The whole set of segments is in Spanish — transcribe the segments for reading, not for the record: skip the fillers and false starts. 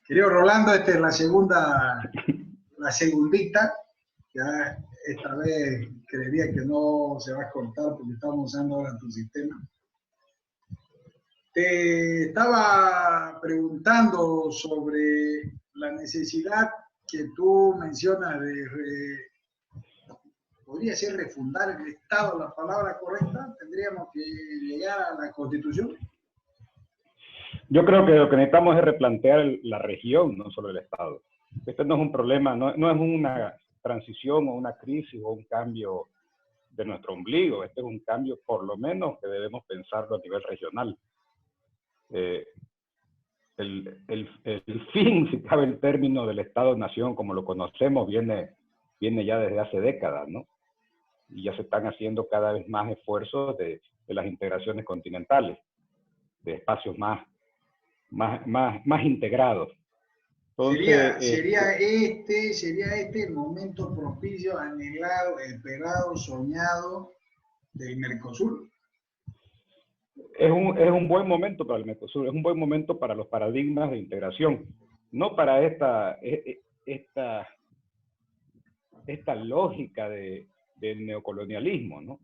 Querido Rolando, esta es la segundita. Ya esta vez creería que no se va a cortar porque estamos usando ahora tu sistema. Te estaba preguntando sobre la necesidad que tú mencionas podría ser refundar el Estado, la palabra correcta. Tendríamos que llegar a la Constitución. Yo creo que lo que necesitamos es replantear la región, no solo el Estado. Este no es un problema, no es una transición o una crisis o un cambio de nuestro ombligo. Este es un cambio, por lo menos, que debemos pensarlo a nivel regional. El fin, si cabe el término, del Estado-Nación, como lo conocemos, viene ya desde hace décadas, ¿no? Y ya se están haciendo cada vez más esfuerzos de las integraciones continentales, de espacios más integrados. Entonces, sería este el momento propicio, anhelado, esperado, soñado del Mercosur. Es un buen momento para el Mercosur, es un buen momento para los paradigmas de integración, no para esta lógica del neocolonialismo, ¿no?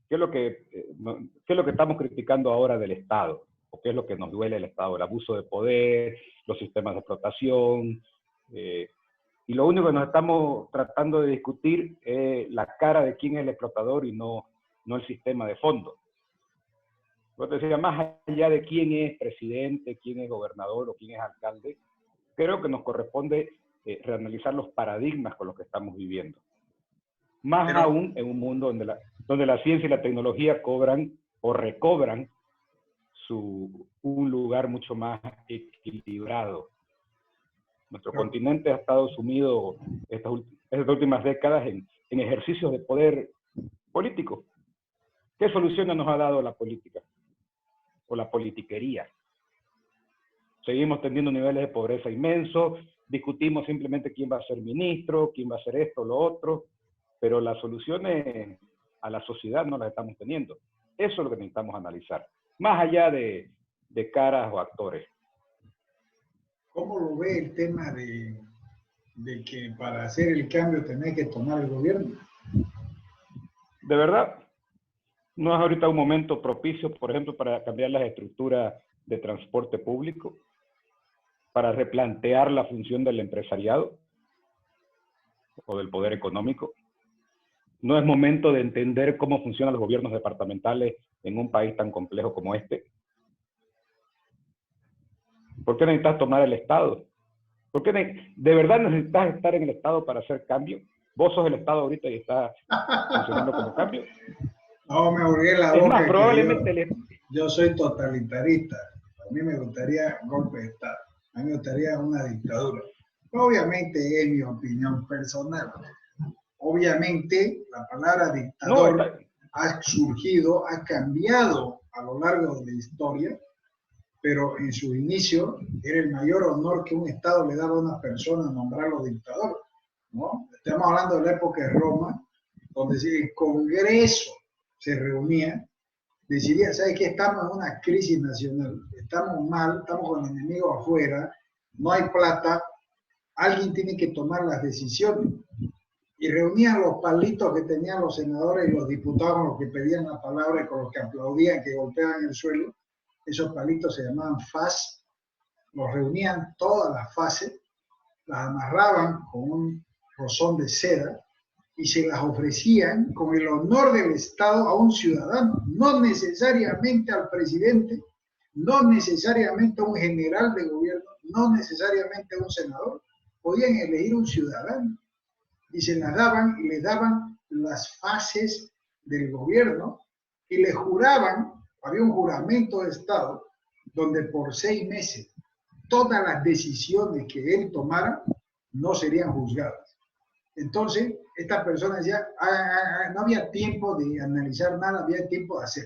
¿Qué es lo que estamos criticando ahora del Estado? ¿O qué es lo que nos duele del Estado? El abuso de poder, los sistemas de explotación, y lo único que nos estamos tratando de discutir es la cara de quién es el explotador y no el sistema de fondo. Yo te decía, más allá de quién es presidente, quién es gobernador o quién es alcalde, creo que nos corresponde reanalizar los paradigmas con los que estamos viviendo. Más aún en un mundo donde la ciencia y la tecnología cobran o recobran un lugar mucho más equilibrado. Nuestro continente ha estado sumido estas últimas décadas en ejercicios de poder político. ¿Qué soluciones nos ha dado la política o la politiquería? Seguimos teniendo niveles de pobreza inmensos, discutimos simplemente quién va a ser ministro, quién va a hacer esto o lo otro, pero las soluciones a la sociedad no las estamos teniendo. Eso es lo que necesitamos analizar, más allá de caras o actores. ¿Cómo lo ve el tema de que para hacer el cambio tenés que tomar el gobierno? De verdad, no es ahorita un momento propicio, por ejemplo, para cambiar las estructuras de transporte público, para replantear la función del empresariado o del poder económico. No es momento de entender cómo funcionan los gobiernos departamentales en un país tan complejo como este. ¿Por qué necesitas tomar el Estado? ¿Por qué de verdad necesitas estar en el Estado para hacer cambio? Vos sos el Estado ahorita y estás funcionando como cambio. No, me hurgué la boca. Es más, probablemente yo soy totalitarista. A mí me gustaría golpe de Estado. A mí me gustaría una dictadura. Obviamente es mi opinión personal. Obviamente la palabra dictador ha surgido, ha cambiado a lo largo de la historia, pero en su inicio era el mayor honor que un Estado le daba a una persona nombrarlo dictador, ¿no? Estamos hablando de la época de Roma, donde el Congreso se reunía, decidía, ¿sabes qué? Estamos en una crisis nacional, estamos mal, estamos con enemigos afuera, no hay plata, alguien tiene que tomar las decisiones. Y reunían los palitos que tenían los senadores y los diputados con los que pedían la palabra y con los que aplaudían, que golpeaban el suelo. Esos palitos se llamaban faz, los reunían todas las fases, las amarraban con un rozón de seda y se las ofrecían con el honor del Estado a un ciudadano, no necesariamente al presidente, no necesariamente a un general de gobierno, no necesariamente a un senador, podían elegir un ciudadano y se las daban y les daban las fases del gobierno y le juraban. Había un juramento de Estado donde por 6 meses todas las decisiones que él tomara no serían juzgadas. Entonces, esta persona decía, no había tiempo de analizar nada, había tiempo de hacer.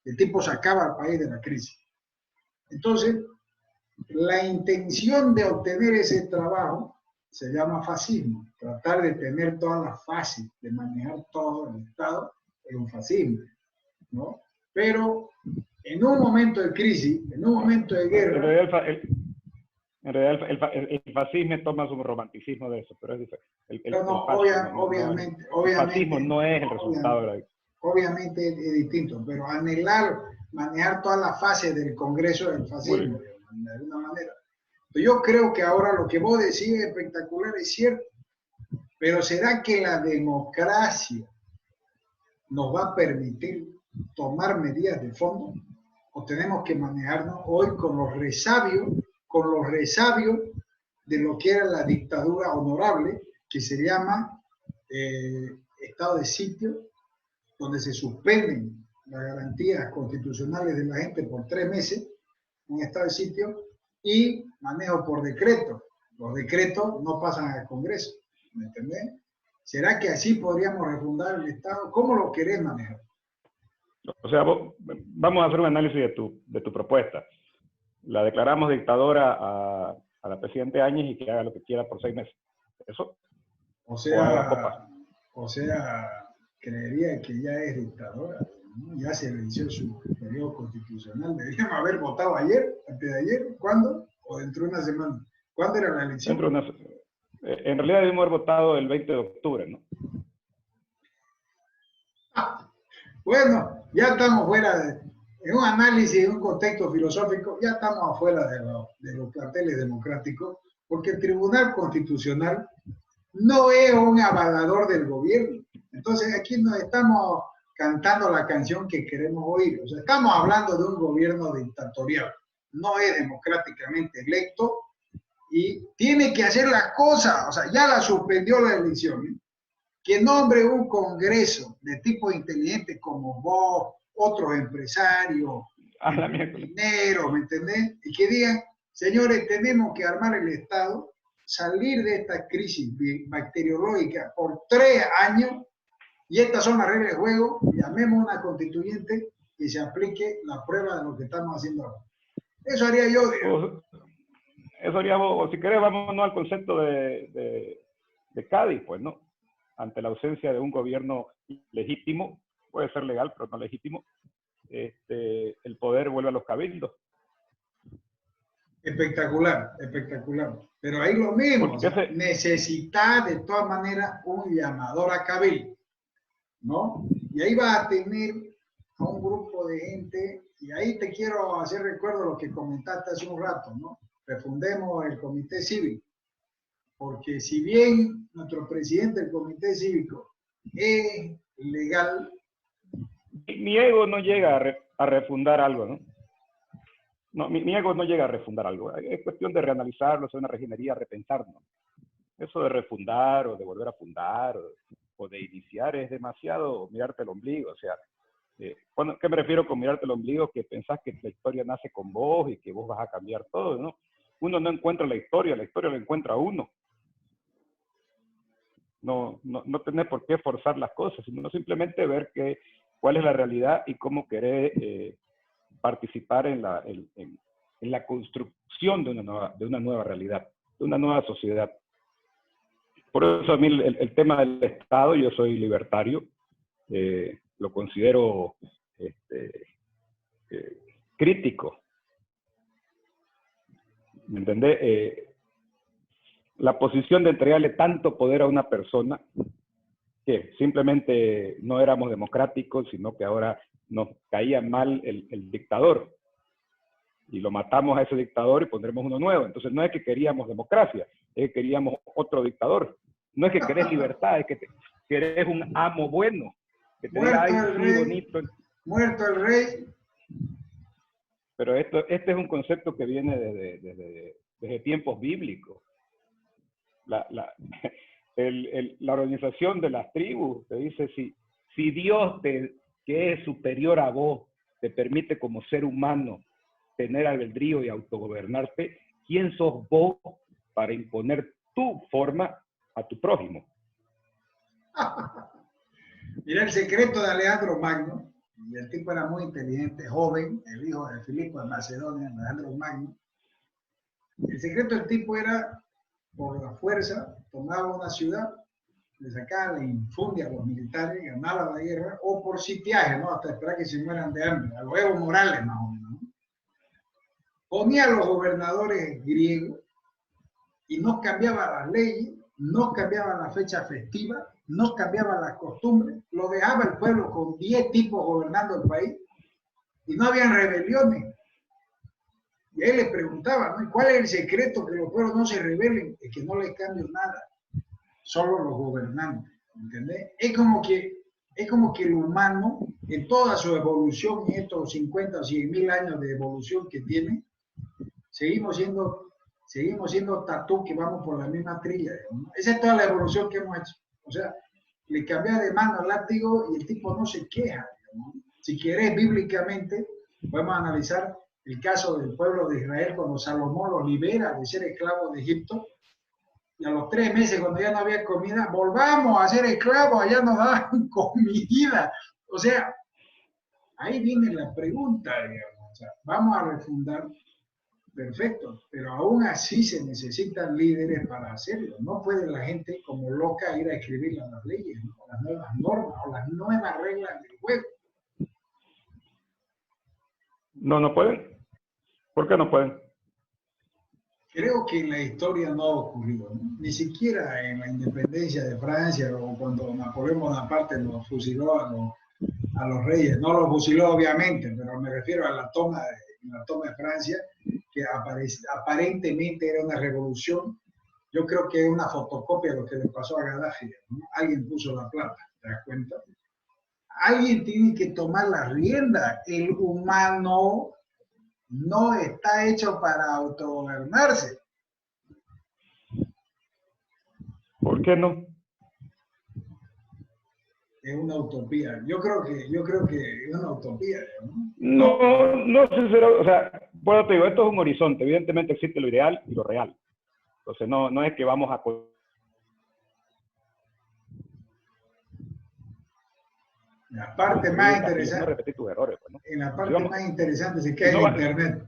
El tiempo sacaba al país de la crisis. Entonces, la intención de obtener ese trabajo se llama fascismo. Tratar de tener todas las fases, de manejar todo el Estado, es un fascismo, ¿no? Pero en un momento de crisis, en un momento de guerra... En realidad el fascismo toma su romanticismo de eso, pero es diferente. Obviamente, el fascismo no es el resultado de la dictadura. Obviamente es distinto, pero anhelar, manejar todas las fases del Congreso del fascismo, de alguna manera. Yo creo que ahora lo que vos decís es espectacular, es cierto, pero ¿será que la democracia nos va a permitir tomar medidas de fondo? ¿O tenemos que manejarnos hoy con los resabios de lo que era la dictadura honorable, que se llama estado de sitio, donde se suspenden las garantías constitucionales de la gente por 3 meses, un estado de sitio, y manejo por decreto? Los decretos no pasan al Congreso, ¿me entendés? ¿Será que así podríamos refundar el Estado? ¿Cómo lo querés manejar? O sea, vamos a hacer un análisis de tu propuesta. La declaramos dictadora a la presidenta Áñez y que haga lo que quiera por 6 meses. ¿Eso? O sea, creería que ya es dictadora, ¿no? Ya se venció su periodo constitucional. Deberíamos haber votado ayer, antes de ayer, ¿cuándo? O dentro de una semana. ¿Cuándo era la elección? En realidad debimos haber votado el 20 de octubre, ¿no? Bueno, ya estamos fuera en un análisis, en un contexto filosófico, ya estamos afuera de los planteles democráticos, porque el Tribunal Constitucional no es un avalador del gobierno. Entonces aquí no estamos cantando la canción que queremos oír. O sea, estamos hablando de un gobierno dictatorial. No es democráticamente electo y tiene que hacer las cosas. O sea, ya la suspendió la elección, ¿eh? Que nombre un congreso de tipo inteligente como vos, otros empresarios, mineros, ¿me entendés? Y que digan, señores, tenemos que armar el Estado, salir de esta crisis bacteriológica por 3 años, y estas son las reglas de juego, llamemos una constituyente y se aplique la prueba de lo que estamos haciendo ahora. Eso haría yo, digamos. Eso haría vos, o si querés, vámonos al concepto de Cádiz, pues, ¿no? Ante la ausencia de un gobierno legítimo, puede ser legal, pero no legítimo, el poder vuelve a los cabildos. Espectacular, espectacular. Pero ahí lo mismo, o sea, necesita de todas maneras un llamador a cabildo, ¿no? Y ahí va a tener a un grupo de gente, y ahí te quiero hacer recuerdo lo que comentaste hace un rato, ¿no? Refundemos el comité cívico, porque si bien nuestro presidente del comité cívico es legal, mi ego no llega a refundar algo, ¿no? No, mi ego no llega a refundar algo. Es cuestión de reanalizarlo, hacer una reginería, repensarnos. Eso de refundar o de volver a fundar o de iniciar es demasiado mirarte el ombligo. O sea, ¿qué me refiero con mirarte el ombligo? Que pensás que la historia nace con vos y que vos vas a cambiar todo, ¿no? Uno no encuentra la historia lo encuentra uno. No tenés por qué forzar las cosas, sino simplemente ver cuál es la realidad y cómo querés participar en la construcción de una nueva realidad, de una nueva sociedad. Por eso a mí el tema del Estado, yo soy libertario, lo considero crítico. ¿Me entendés? La posición de entregarle tanto poder a una persona que simplemente no éramos democráticos, sino que ahora nos caía mal el dictador. Y lo matamos a ese dictador y pondremos uno nuevo. Entonces no es que queríamos democracia, es que queríamos otro dictador. No es que querés libertad, es que querés un amo bueno. Que te diga, ay, sí, bonito. Muerto el rey. Pero este es un concepto que viene desde tiempos bíblicos. La organización de las tribus te dice, si Dios, que es superior a vos, te permite como ser humano tener albedrío y autogobernarte, ¿quién sos vos para imponer tu forma a tu prójimo? Mira el secreto de Alejandro Magno, y el tipo era muy inteligente, joven, el hijo de Filipo de Macedonia, Alejandro Magno. El secreto del tipo era, por la fuerza, tomaba una ciudad, le sacaba la infundia a los militares, ganaba la guerra, o por sitiaje, ¿no? Hasta esperar que se mueran de hambre, a los Evo Morales más o menos, ¿no? Ponía a los gobernadores griegos y no cambiaban las leyes, no cambiaban la fecha festiva, no cambiaban las costumbres, lo dejaba el pueblo con 10 tipos gobernando el país y no habían rebeliones. Y él le preguntaba, ¿no? ¿Cuál es el secreto que los pueblos no se rebelen? Es que no les cambio nada, solo los gobernantes, ¿entendés? Es como que el humano, en toda su evolución, en estos 50 o 100 mil años de evolución que tiene, seguimos siendo tatú que vamos por la misma trilla, ¿no? Esa es toda la evolución que hemos hecho. O sea, le cambia de mano al látigo y el tipo no se queja, ¿no? Si querés, bíblicamente, podemos analizar el caso del pueblo de Israel cuando Salomón los libera de ser esclavos de Egipto, y a los 3 meses, cuando ya no había comida, volvamos a ser esclavos, allá nos daban comida. O sea, ahí viene la pregunta, digamos. O sea, vamos a refundar, perfecto, pero aún así se necesitan líderes para hacerlo. No puede la gente como loca ir a escribir las leyes, ¿no? Las nuevas normas o las nuevas reglas del juego. No, no pueden. ¿Por qué no pueden? Creo que en la historia no ha ocurrido, ¿no? Ni siquiera en la independencia de Francia o cuando Napoleón Bonaparte los fusiló a los reyes. No los fusiló obviamente, pero me refiero a la toma de Francia, que aparentemente era una revolución. Yo creo que es una fotocopia de lo que le pasó a Gaddafi, ¿no? Alguien puso la plata, ¿te das cuenta? Alguien tiene que tomar la rienda. El humano no está hecho para autogobernarse. ¿Por qué no? Es una utopía. Yo creo que es una utopía, ¿no? No sé, o sea, bueno, te digo, esto es un horizonte. Evidentemente existe lo ideal y lo real. Entonces no es que vamos a... La parte más interesante... No repetir tus errores, pues, ¿no? En la parte más interesante se cae no el internet.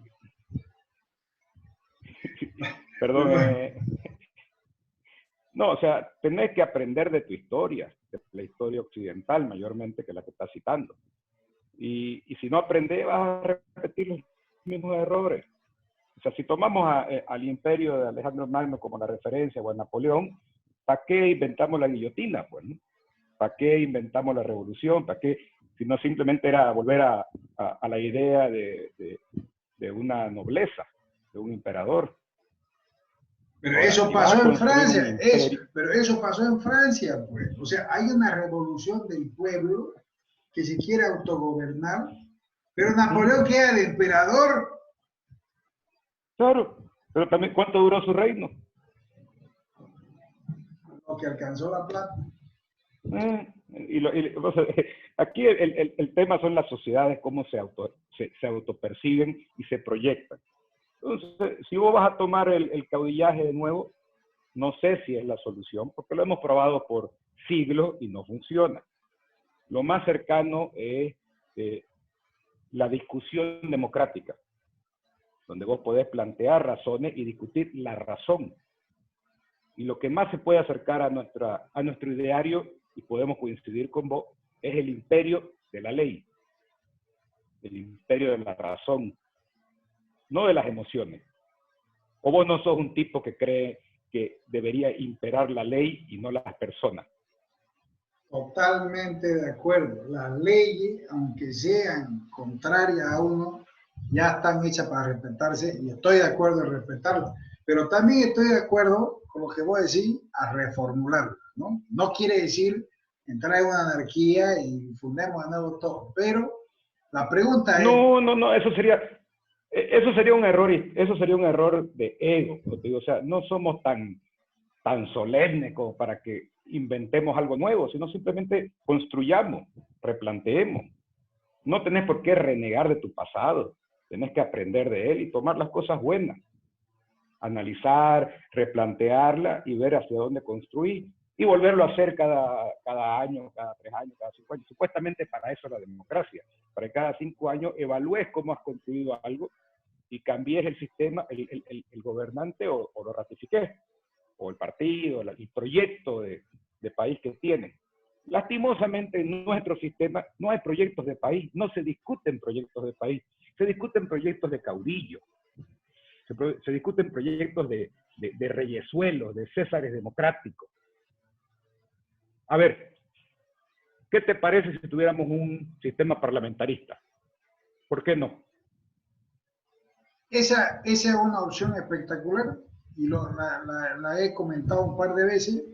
Perdón. No, o sea, tenés que aprender de tu historia, de la historia occidental mayormente, que es la que estás citando. Y si no aprendes, vas a repetir los mismos errores. O sea, si tomamos al imperio de Alejandro Magno como la referencia, o a Napoleón, ¿para qué inventamos la guillotina? Pues, ¿no? ¿Para qué inventamos la revolución? ¿Para qué? Si no simplemente era volver a la idea de una nobleza, de un emperador. Pero ahora, eso pasó en Francia, pero eso pasó en Francia, pues. O sea, hay una revolución del pueblo que se quiere autogobernar, pero Napoleón queda de emperador. Claro, pero también, ¿cuánto duró su reino? Lo que alcanzó la plata. O sea, aquí el tema son las sociedades, cómo se autoperciben y se proyectan. Entonces, si vos vas a tomar el caudillaje de nuevo, no sé si es la solución, porque lo hemos probado por siglos y no funciona. Lo más cercano es la discusión democrática, donde vos podés plantear razones y discutir la razón. Y lo que más se puede acercar a nuestro ideario, y podemos coincidir con vos, es el imperio de la ley, el imperio de la razón, no de las emociones. O vos no sos un tipo que cree que debería imperar la ley y no las personas. Totalmente de acuerdo. Las leyes, aunque sean contrarias a uno, ya están hechas para respetarse y estoy de acuerdo en respetarlas. Pero también estoy de acuerdo con lo que vos decís a reformularlas, ¿no? No quiere decir entrar en una anarquía y fundemos de nuevo todo, pero la pregunta es... No, eso sería un error de ego. O sea, no somos tan solemnes como para que inventemos algo nuevo, sino simplemente construyamos, replanteemos. No tenés por qué renegar de tu pasado, tenés que aprender de él y tomar las cosas buenas, analizar, replantearla y ver hacia dónde construir y volverlo a hacer cada año, cada 3 años, cada 5 años. Supuestamente para eso es la democracia, para que cada 5 años evalúes cómo has construido algo y cambies el sistema, el gobernante o lo ratifiques, o el partido, el proyecto de país que tiene. Lastimosamente en nuestro sistema no hay proyectos de país, no se discuten proyectos de país, se discuten proyectos de caudillo. se discuten proyectos de reyesuelos, de césares democráticos. A ver, ¿qué te parece si tuviéramos un sistema parlamentarista? ¿Por qué no? Esa es una opción espectacular y la he comentado un par de veces.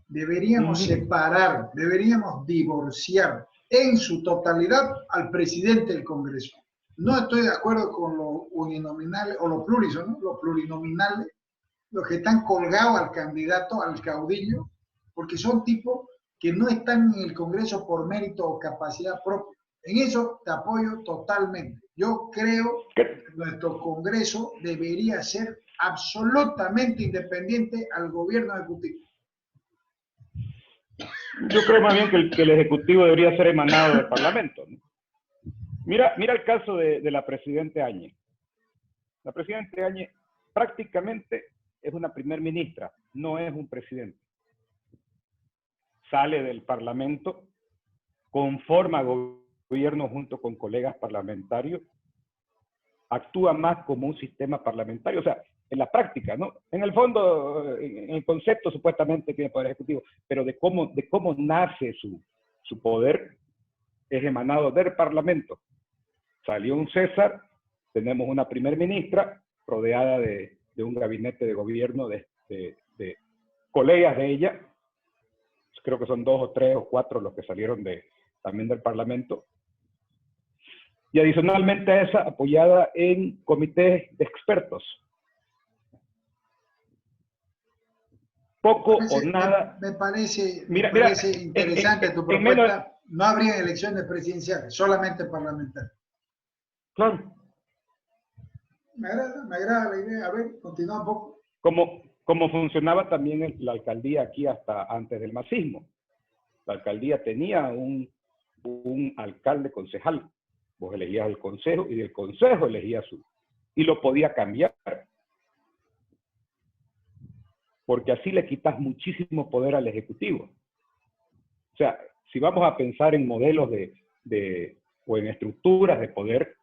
Deberíamos separar, deberíamos divorciar en su totalidad al presidente del Congreso. No estoy de acuerdo con los uninominales o los ¿no? Los plurinominales, los que están colgados al candidato, al caudillo, porque son tipos que no están en el Congreso por mérito o capacidad propia. En eso te apoyo totalmente. Yo creo que nuestro Congreso debería ser absolutamente independiente al gobierno ejecutivo. Yo creo más bien que el Ejecutivo debería ser emanado del Parlamento, ¿no? Mira el caso de la Presidenta Áñez. La Presidenta Áñez prácticamente es una primer ministra, no es un presidente. Sale del Parlamento, conforma gobierno junto con colegas parlamentarios, actúa más como un sistema parlamentario, o sea, en la práctica, ¿no? En el fondo, en el concepto supuestamente tiene poder ejecutivo, pero de cómo nace su poder es emanado del Parlamento. Salió un César, tenemos una primer ministra rodeada de un gabinete de gobierno de colegas de ella, creo que son 2 o 3 o 4 los que salieron también del Parlamento, y adicionalmente a esa, apoyada en comités de expertos. Poco o nada. Me parece interesante tu propuesta. No habría elecciones presidenciales, solamente parlamentarias. Claro. Me agrada la idea. A ver, continúa un poco. Como funcionaba también la alcaldía aquí hasta antes del masismo. La alcaldía tenía un alcalde concejal. Vos elegías el consejo y del consejo elegías y lo podía cambiar. Porque así le quitas muchísimo poder al Ejecutivo. O sea, si vamos a pensar en modelos o en estructuras de poder,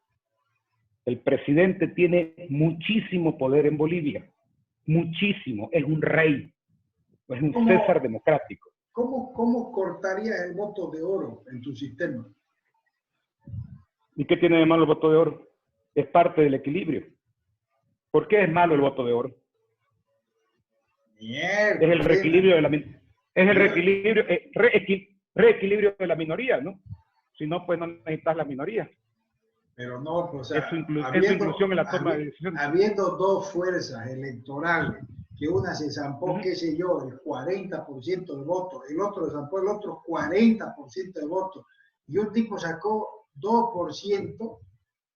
el presidente tiene muchísimo poder en Bolivia. Muchísimo. Es un rey. Es un César democrático. ¿Cómo cortarías el voto de oro en tu sistema? ¿Y qué tiene de malo el voto de oro? Es parte del equilibrio. ¿Por qué es malo el voto de oro? Es el reequilibrio de la reequilibrio de la minoría, ¿no? Si no, pues no necesitas la minoría. Pero no, pues, o sea, es su inclusión en la toma de decisiones. Habiendo dos fuerzas electorales, que una se zampó, qué sé yo, el 40% de votos, el otro zampó el otro 40% de votos, y un tipo sacó 2%,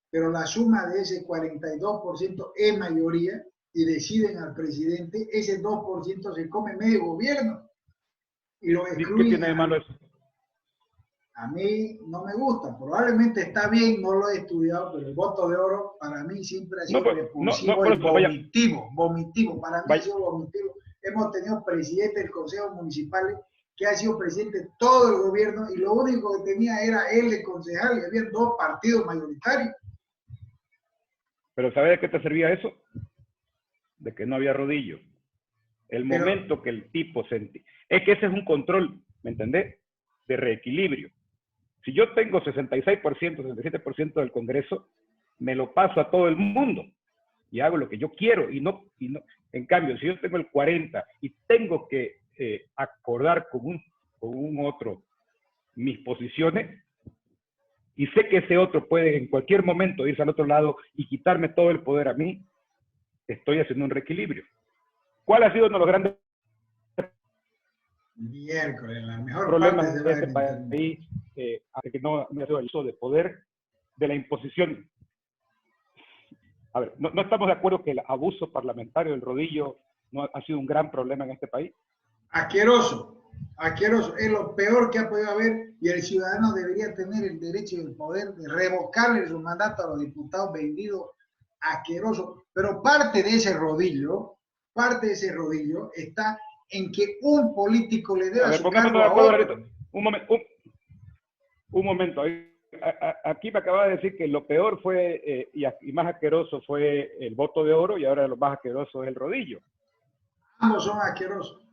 pero la suma de ese 42% es mayoría, y deciden al presidente, ese 2% se come medio gobierno, y lo excluyen. ¿Qué tiene de malo eso? A mí no me gusta, probablemente está bien, no lo he estudiado, pero el voto de oro para mí siempre ha sido repulsivo y vomitivo, para mí ha sido vomitivo. Hemos tenido presidente del Consejo Municipal que ha sido presidente de todo el gobierno y lo único que tenía era él de concejal y había 2 partidos mayoritarios. ¿Pero sabes de qué te servía eso? De que no había rodillo. El momento que el tipo sentía... Es que ese es un control, ¿me entendés? De reequilibrio. Si yo tengo 66%, 67% del Congreso, me lo paso a todo el mundo y hago lo que yo quiero. Y no. En cambio, si yo tengo el 40% y tengo que acordar con un otro mis posiciones, y sé que ese otro puede en cualquier momento irse al otro lado y quitarme todo el poder a mí, estoy haciendo un reequilibrio. ¿Cuál ha sido uno de los grandes la mejor problemas de este país? Que no ha sido el uso de poder, de la imposición. A ver, no estamos de acuerdo que el abuso parlamentario del rodillo no ha sido un gran problema en este país. Asqueroso, es lo peor que ha podido haber y el ciudadano debería tener el derecho y el poder de revocarle su mandato a los diputados vendidos. Asqueroso, pero parte de ese rodillo está en que un político le debe a su cargo a otro. Un momento, aquí me acaba de decir que lo peor fue, y más asqueroso fue el voto de oro, y ahora lo más asqueroso es el rodillo. Ambos son asquerosos.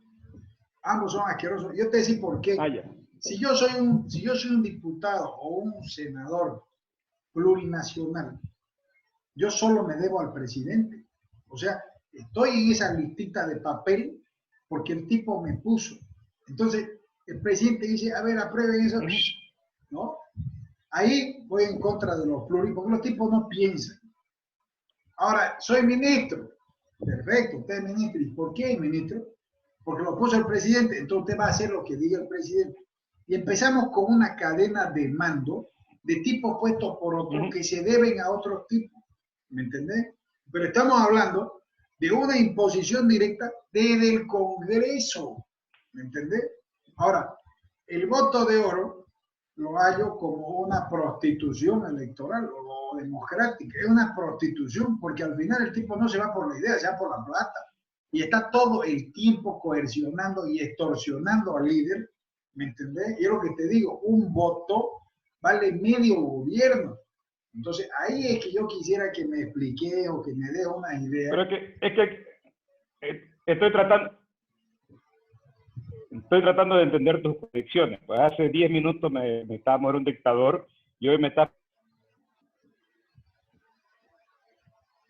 Ambos son asquerosos. Yo te decía por qué. Si yo soy un diputado o un senador plurinacional, yo solo me debo al presidente. O sea, estoy en esa listita de papel porque el tipo me puso. Entonces, el presidente dice, a ver, aprueben eso, ¿no? Ahí voy en contra de los pluris, porque los tipos no piensan. Ahora, soy ministro. Perfecto, usted es ministro. ¿Y por qué es ministro? Porque lo puso el presidente, entonces usted va a hacer lo que diga el presidente. Y empezamos con una cadena de mando de tipos puestos por otros que se deben a otros tipos. ¿Me entendés? Pero estamos hablando de una imposición directa desde el Congreso. ¿Me entendés? Ahora, el voto de oro lo hallo como una prostitución electoral o democrática. Es una prostitución porque al final el tipo no se va por la idea, se va por la plata. Y está todo el tiempo coercionando y extorsionando al líder. ¿Me entendés? Y es lo que te digo, un voto vale medio gobierno. Entonces, ahí es que yo quisiera que me explique o que me dé una idea. Pero es que estoy tratando de entender tus predicciones. Pues hace 10 minutos me estábamos en un dictador y hoy me está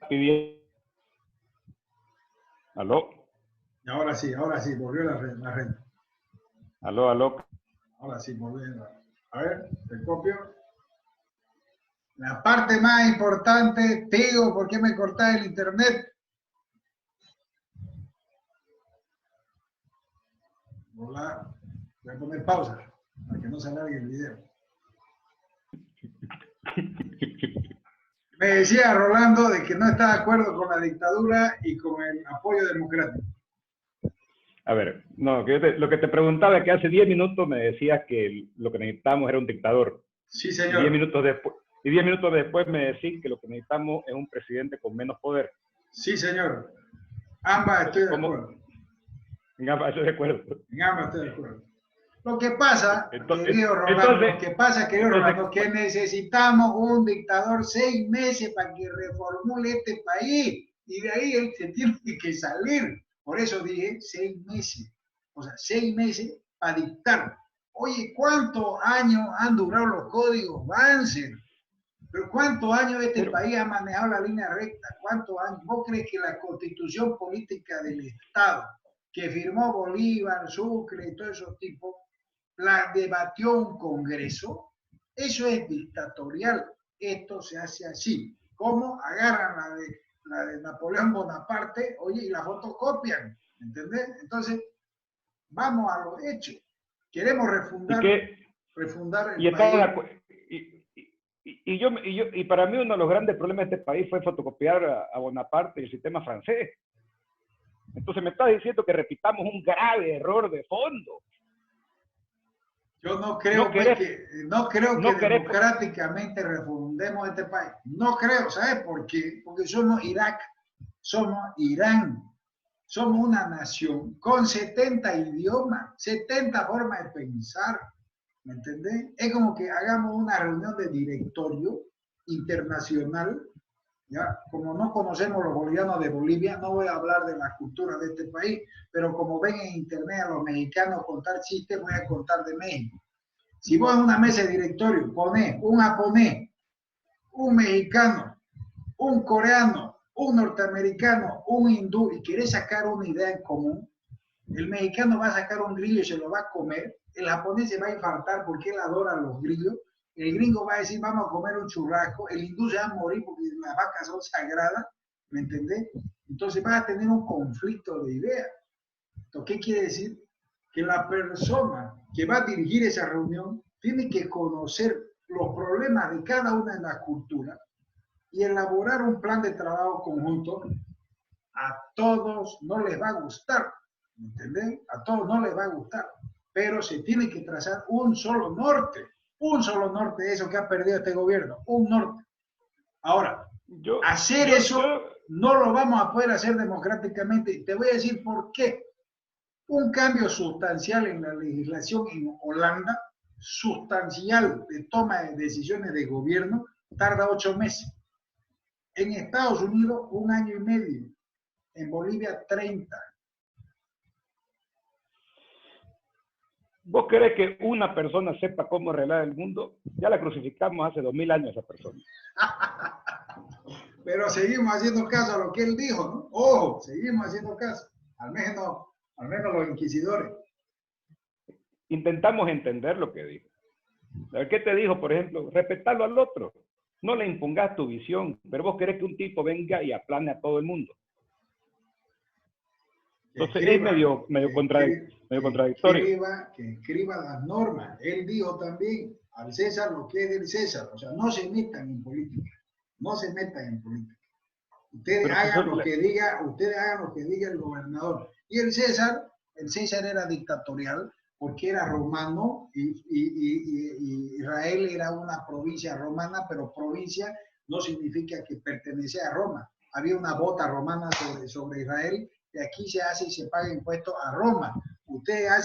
pidiendo... ¿Aló? Ahora sí, volvió la red. ¿Aló? Ahora sí, volvió. A ver, te copio. La parte más importante, te digo, ¿por qué me cortás el internet? Hola, voy a poner pausa para que no se alargue el video. Me decía Rolando de que no está de acuerdo con la dictadura y con el apoyo democrático. A ver, no, lo que te preguntaba es que hace 10 minutos me decías que lo que necesitábamos era un dictador. Sí, señor. Y 10 minutos después me decís que lo que necesitamos es un presidente con menos poder. Sí, señor. Ambas estoy de acuerdo. En ambas estoy de acuerdo. En ambas estoy de acuerdo. Lo que pasa, querido Rolando, que necesitamos un dictador 6 meses para que reformule este país. Y de ahí él se tiene que salir. Por eso dije 6 meses. O sea, 6 meses para dictar. Oye, ¿cuántos años han durado los códigos Banzer? ¿Pero cuántos años este país ha manejado la línea recta? ¿Cuántos años? ¿Vos crees que la constitución política del Estado que firmó Bolívar, Sucre y todos esos tipos, la debatió un Congreso? Eso es dictatorial. Esto se hace así. ¿Cómo agarran la de Napoleón Bonaparte, oye, y la fotocopian? ¿Entendés? Entonces, vamos a los hechos. Queremos refundar el país. Y para mí uno de los grandes problemas de este país fue fotocopiar a Bonaparte y el sistema francés. Entonces me estás diciendo que repitamos un grave error de fondo. Yo no creo que democráticamente refundemos este país. No creo, ¿sabes por qué? Porque somos Irak, somos Irán, somos una nación con 70 idiomas, 70 formas de pensar. ¿Me entendés? Es como que hagamos una reunión de directorio internacional, ¿ya? Como no conocemos los bolivianos de Bolivia, no voy a hablar de la cultura de este país, pero como ven en internet a los mexicanos contar chistes, voy a contar de México. Si vos en una mesa de directorio ponés un japonés, un mexicano, un coreano, un norteamericano, un hindú, y querés sacar una idea en común, el mexicano va a sacar un grillo y se lo va a comer, el japonés se va a infartar porque él adora los grillos, el gringo va a decir vamos a comer un churrasco, el hindú se va a morir porque las vacas son sagradas, ¿me entendés? Entonces vas a tener un conflicto de ideas. Entonces, ¿qué quiere decir? Que la persona que va a dirigir esa reunión tiene que conocer los problemas de cada una de las culturas y elaborar un plan de trabajo conjunto. A todos no les va a gustar, ¿me entendés? A todos no les va a gustar, pero se tiene que trazar un solo norte de eso que ha perdido este gobierno, un norte. Ahora, eso no lo vamos a poder hacer democráticamente, y te voy a decir por qué. Un cambio sustancial en la legislación en Holanda sustancial de toma de decisiones de gobierno tarda 8 meses. En Estados Unidos, 1 año y medio. En Bolivia, 30. ¿Vos querés que una persona sepa cómo arreglar el mundo? Ya la crucificamos hace 2000 años a esa persona. Pero seguimos haciendo caso a lo que él dijo, ¿no? Ojo, seguimos haciendo caso. Al menos los inquisidores. Intentamos entender lo que dijo. ¿Qué te dijo, por ejemplo? Respetarlo al otro. No le impongas tu visión, pero vos querés que un tipo venga y aplane a todo el mundo. Entonces es medio contradictorio. Que escriba las normas. Él dijo también, al César lo que es del César. O sea, no se metan en política. No se metan en política. Ustedes hagan lo que diga el gobernador. Y el César era dictatorial porque era romano y Israel era una provincia romana, pero provincia no significa que pertenecía a Roma. Había una bota romana sobre Israel, y aquí se hace y se paga impuestos a Roma. Ustedes hacen